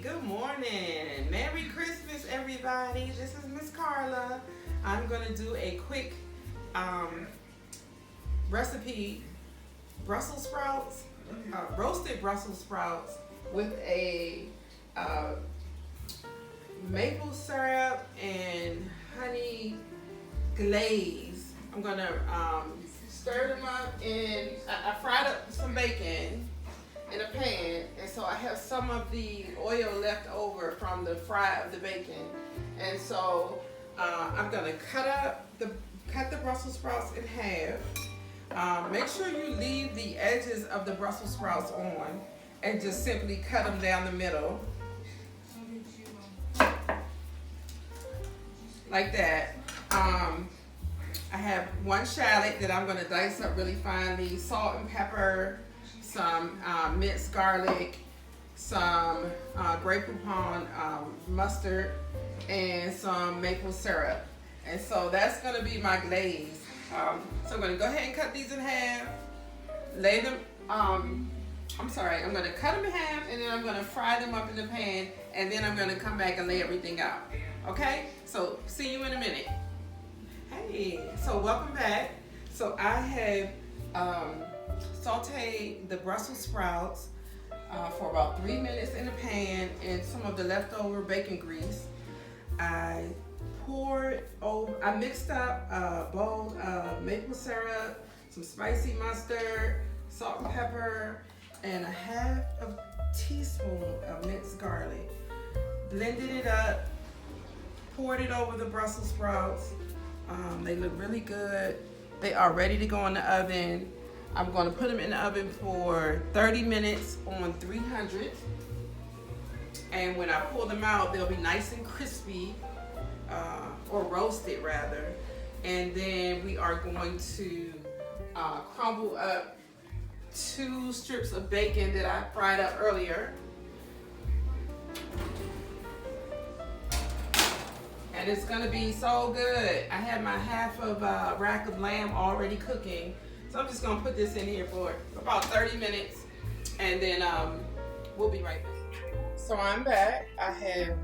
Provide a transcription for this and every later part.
Good morning. Merry Christmas, everybody. This is Miss Carla. I'm going to do a quick recipe, Brussels sprouts, roasted Brussels sprouts with a uh, maple syrup and honey glaze. I'm going to stir them up and I fried up some bacon in a pan, and so I have some of the oil left over from the fry of the bacon, and so I'm gonna cut the Brussels sprouts in half. Make sure you leave the edges of the Brussels sprouts on, and just simply cut them down the middle, like that. I have one shallot that I'm gonna dice up really finely, salt and pepper, some minced garlic, some Grey Poupon mustard, and some maple syrup. And so that's going to be my glaze. So I'm going to go ahead and cut these in half, lay them, I'm going to cut them in half, and then I'm going to fry them up in the pan, and then I'm going to come back and lay everything out. Okay? So see you in a minute. Hey, so welcome back. So I have sauteed the Brussels sprouts for about 3 minutes in the pan in some of the leftover bacon grease. I mixed up a bowl of maple syrup, some spicy mustard, salt and pepper, and a half a teaspoon of minced garlic. Blended it up, poured it over the Brussels sprouts. They look really good. They are ready to go in the oven. I'm going to put them in the oven for 30 minutes on 300. And when I pull them out, they'll be nice and crispy, or roasted rather. And then we are going to crumble up 2 strips of bacon that I fried up earlier. And it's going to be so good. I have my half of a rack of lamb already cooking. So I'm just gonna put this in here for about 30 minutes, and then we'll be right back. So I'm back. I have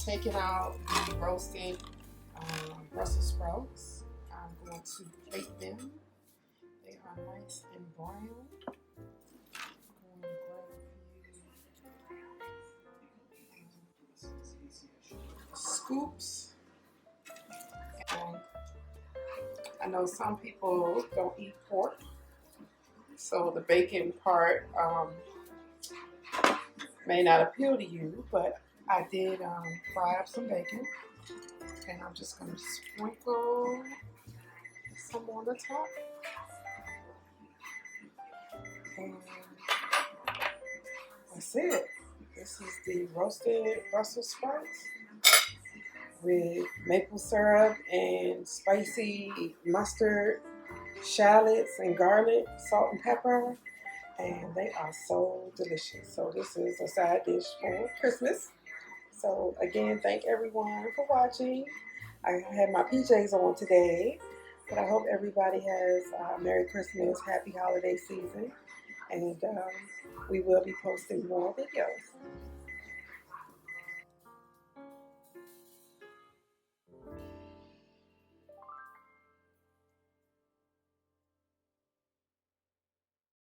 taken out the roasted Brussels sprouts. I'm going to plate them. They are nice and brown. I'm going to grab a few scoops. And I know some people don't eat pork, so the bacon part may not appeal to you, but I did fry up some bacon, and I'm just going to sprinkle some on the top. And that's it. This is the roasted Brussels sprouts with maple syrup and spicy mustard, shallots and garlic, salt and pepper, and they are so delicious. So this is a side dish for Christmas. So again, thank everyone for watching. I had my PJs on today, but I hope everybody has a Merry Christmas, Happy Holiday Season, and we will be posting more videos.